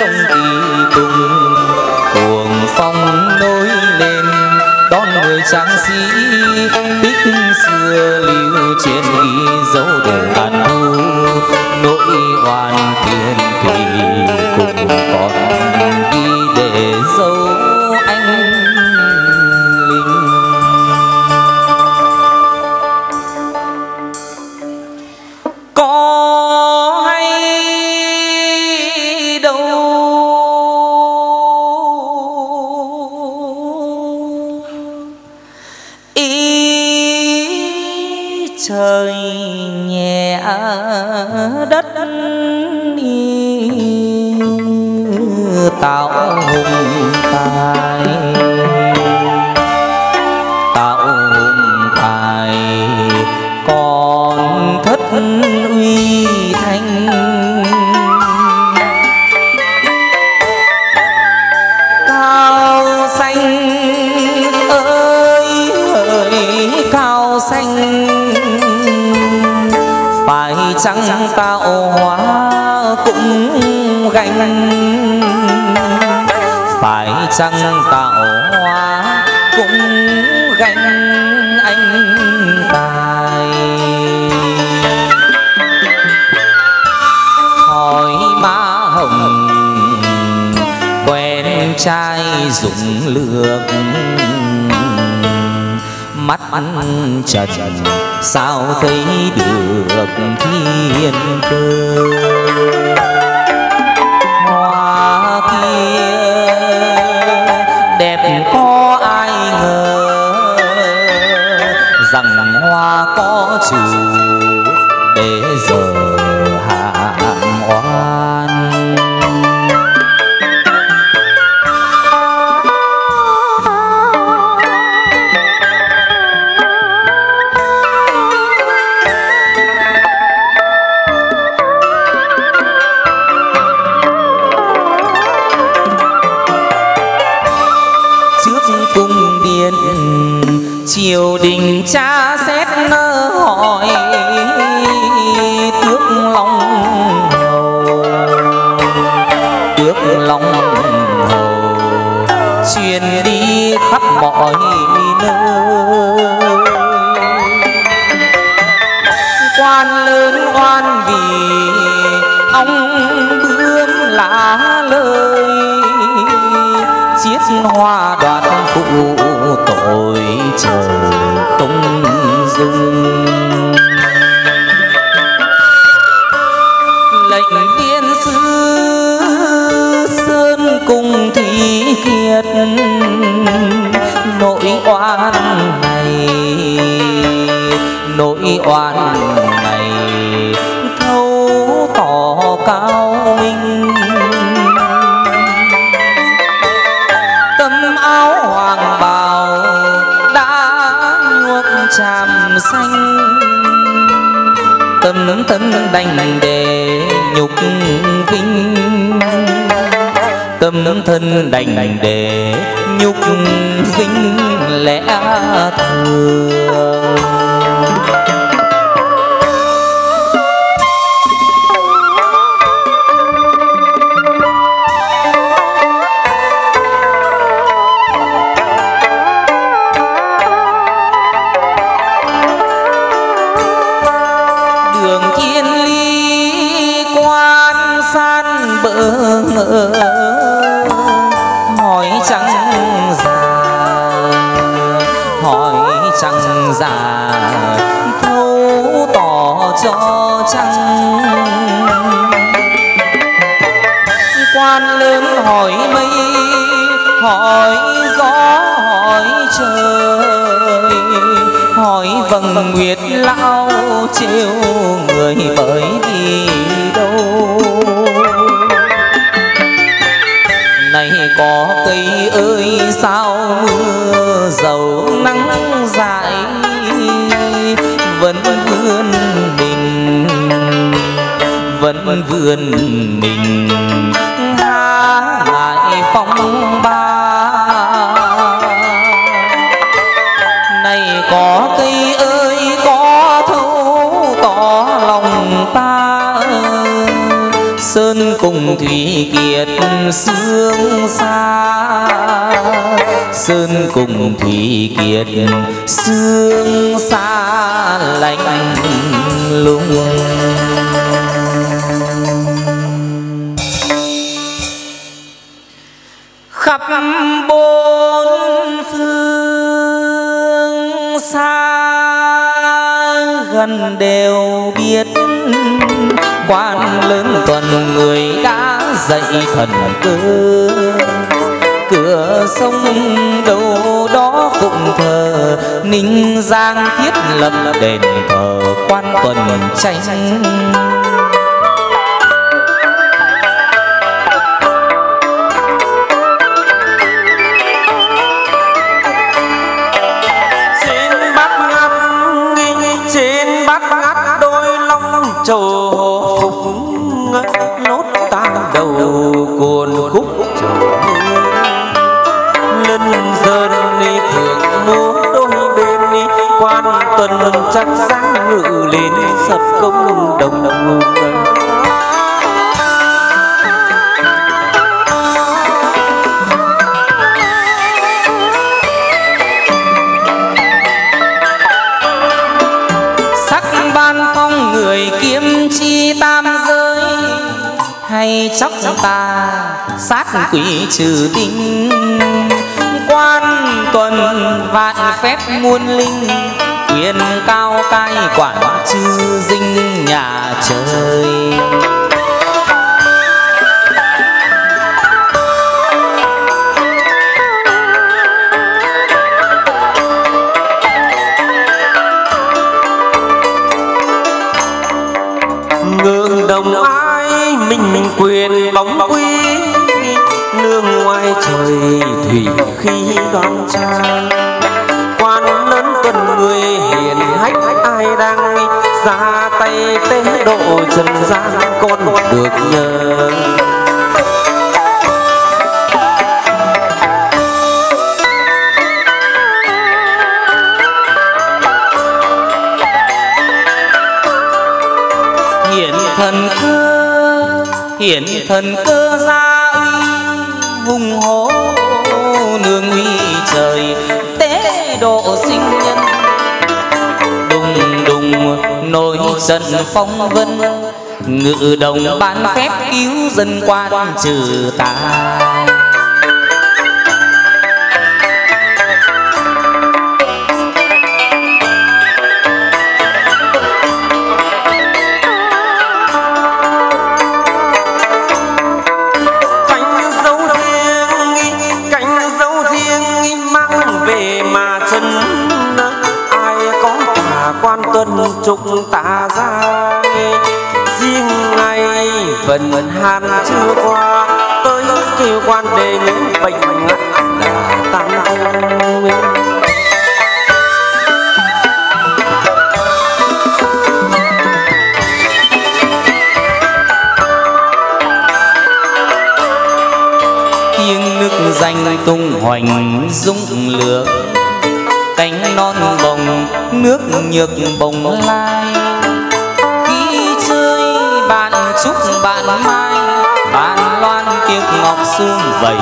sông kỳ cùng cuồng phong nối lên đón người tráng sĩ tích xưa lưu truyền ghi dấu đều tàn thu nỗi oan thiên thủy cũng còn ghi để dấu anh linh. Có hay đâu ý trời nhẹ đất tạo hùng tài còn thất uy thanh cao xanh ơi hỡi cao xanh phải chăng tạo hóa cũng gánh phải chăng tạo hóa cũng gánh anh tài hỏi má hồng quen trai dùng lược mắt trần sao thấy được thiên cơ hoa kia đẹp có ai ngờ rằng hoa có chủ để giờ hàm oan. Cung điện triều đình tra xét hỏi tước long hầu truyền đi khắp mọi nơi quan lớn oan vì ông bướm lá lời chiết hoa đoạt phụ tội trời không dung lệnh viên sư sơn cùng thủy kiệt nỗi oan này thấu tỏ cao minh áo hoàng bào đã nhuộm tràm xanh tâm thân đành để nhục vinh tâm thân đành để nhục vinh lẽ thường. Hỏi chẳng già thấu tỏ cho chăng quan lớn hỏi mây hỏi gió hỏi trời hỏi vầng nguyệt lão trêu người bởi vì đâu này có cây ơi sao mưa dầu nắng dại vẫn vươn mình há ngại phong ba này có cây ơi có thấu tỏ lòng ta sơn cùng cùng thủy kiệt sương xa, sơn cùng thủy kiệt sương xa lạnh lùng. Khắp bốn phương xa gần đều biết, quan lớn tuần người đã dạy thần cơ. Cửa sông đâu đó phụng thờ, Ninh Giang thiết lập đền thờ quan tuần tranh. Trầu phục nốt tang đầu cuồn khúc trầu lân dần đi phượng múa đôi bên đi, quan tuần chắc dáng ngự lên sập công đồng đồng. Người kiếm chi tam giới hay chóc ta sát quỷ trừ tinh, quan tuần vạn phép muôn linh, quyền cao cai quản chư dinh nhà trời. Ngưỡng đồng ai mình quyền bóng quý, nương ngoài trời thủy khi đoan trang. Quan lớn tuần người hiền hách, ai đang ra tay tế độ trần gian con được nhờ. Hiển thần cơ gia uy hùng hổ, nương uy trời tế độ sinh nhân. Đùng đùng nổi trận phong vân, ngự đồng ban phép cứu dân quan trừ tà. Chúng ta ra riêng ngày phần hàn chưa qua, tới kêu quan đề những bệnh ngắt đã tan nguyên. tiếng nước danh tung hoành dũng lược, cánh non bồng nước nhược bồng lai. Khi chơi bạn chúc bạn mai, bạn loan tiếc ngọc xuông vầy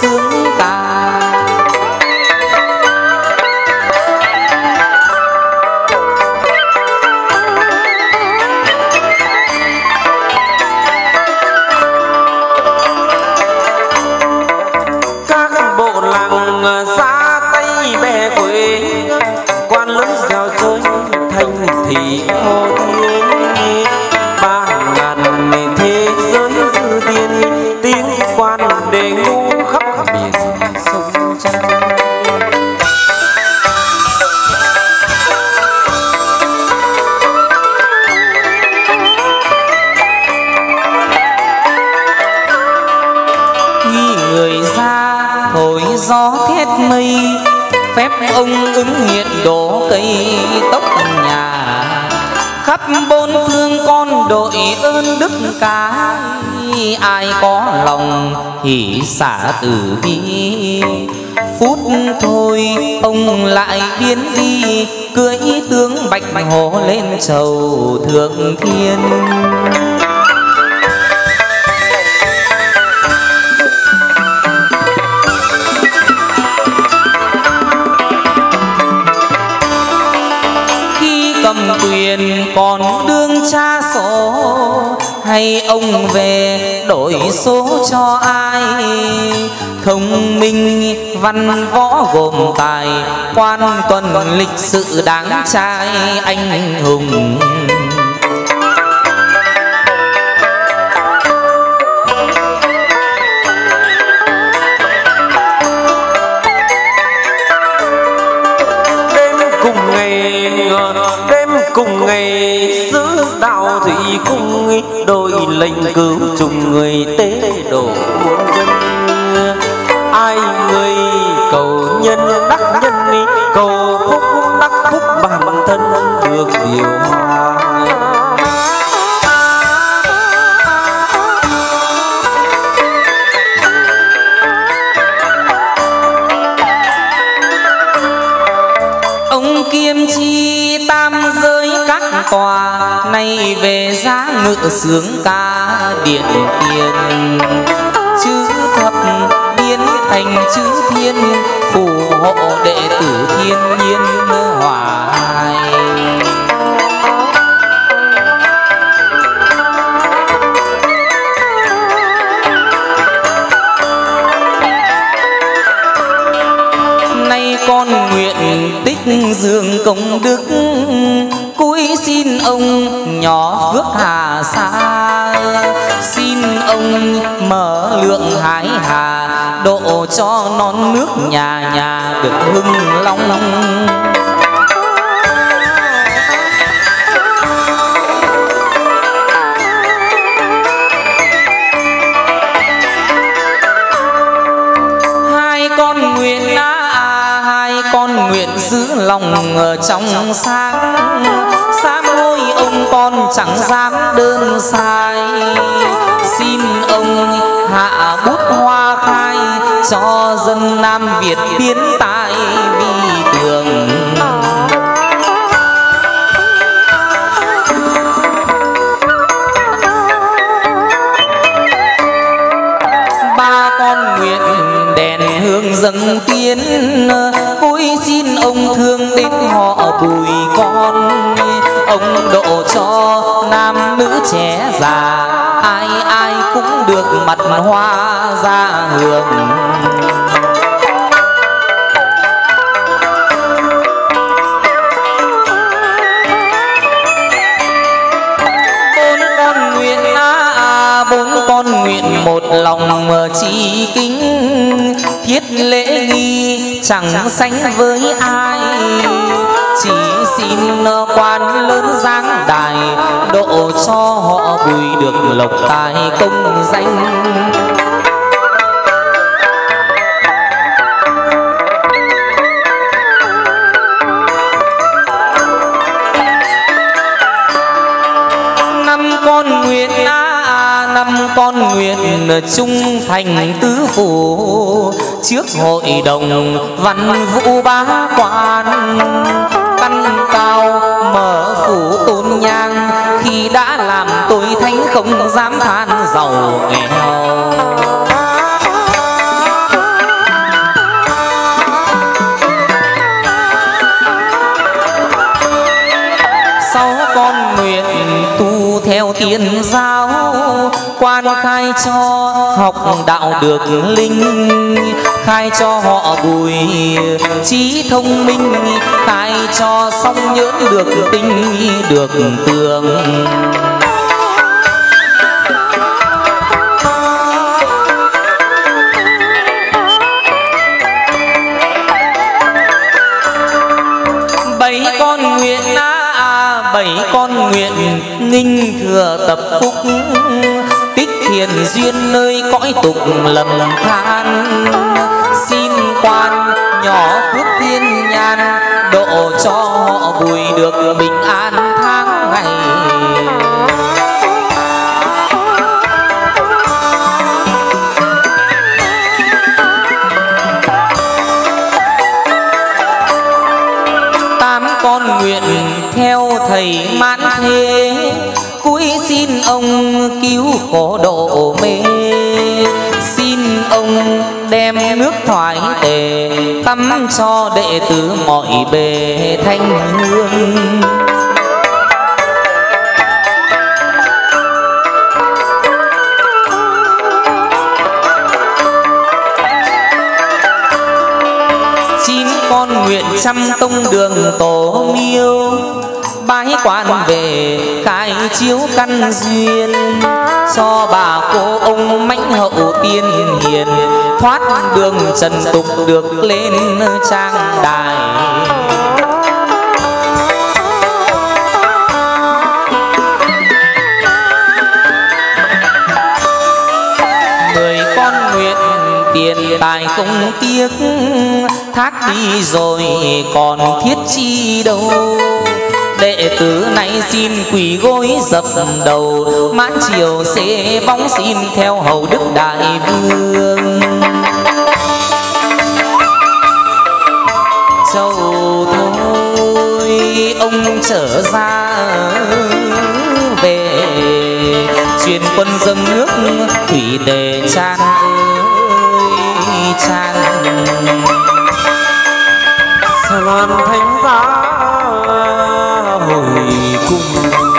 sướng ta. Các bộ làng ra tay bè quê, quan lớn giao chơi thành thị hồ thiên. 3.000 thế giới dư tiên, tiếng quan đề ngu khắp biển sông Trăng. Khi người ra thổi gió thét mây, phép ông ứng hiện đổ cây tóc nhà. Khắp bốn phương con đội ơn đức cả, ai có lòng hỷ xả tử bi. Phút thôi ông lại biến đi, cưỡi tướng bạch hổ lên chầu thượng thiên. cầm quyền còn đương cha số, hay ông về đổi số cho ai? Thông minh văn võ gồm tài, quan tuần lịch sự đáng trai anh hùng. Cùng ngày giữ đạo thủy cung, đôi lệnh cứu trùng người tế độ muôn dân. Ai người cầu nhân đắc nhân, cầu phúc đắc phúc bản thân được điều hòa. Ông kiêm chi tam giới các tòa, nay về giá ngự sướng ca điện tiền. Chữ thập biến thành chữ thiên, phù hộ đệ tử thiên nhiên hoài. Nay con nguyện tích dương công đức, cúi xin ông nhỏ phước hà sa. Xin ông mở lượng hải hà, độ cho non nước nhà nhà được hưng long. Hai con nguyện giữ lòng trong sáng, sám hối ông con chẳng dám đơn sai. Xin ông hạ bút hoa khai, cho dân Nam Việt biến tại vì tường. Ba con nguyện đèn hương dâng tiến, cúi xin ông thương đến họ Bùi con. Ông độ cho nam nữ trẻ già, ai ai cũng được mặt hoa ra hưởng. Bốn con nguyện một lòng chỉ kính, thiết lễ nghi chẳng sánh với ai. Chỉ xin quan lớn giáng đài, độ cho họ Bùi được lộc tài công danh. Năm con nguyện trung thành tứ phủ, trước hội đồng văn vũ bá quan. Căn cao mở phủ tôn nhang, khi đã làm tôi thánh không dám than giàu nghèo. Sáu con nguyện tu theo tiên giáo, quan khai cho học đạo được linh. Khai cho họ Bùi trí thông minh, khai cho song nhẫn được tinh được tường. Bảy con nguyện nghinh thừa tập phúc, tích thiền duyên nơi cõi tục lầm than. Xin quan nhỏ phước thiên nhan, độ cho họ Bùi được bình an tháng ngày. Tám con nguyện theo thầy mãn thế, cúi xin ông cứu khổ độ mê. Xin ông đem nước thoái tề, tắm cho đệ tử mọi bề thanh hương. trăm tông đường tổ miêu, bái quan về khai chiếu căn duyên, cho bà cô ông mãnh hậu tiên hiền, thoát đường trần tục được lên trang đài. Người con nguyện tiền tài không tiếc, thác đi rồi còn thiết chi đâu. Đệ tử này xin quỳ gối dập đầu, mãn chiều sẽ bóng xin theo hầu đức đại vương. Châu thôi ông trở ra về, truyền quân dâng nước thủy đề chan ơi chan. Loan thánh giá hồi cung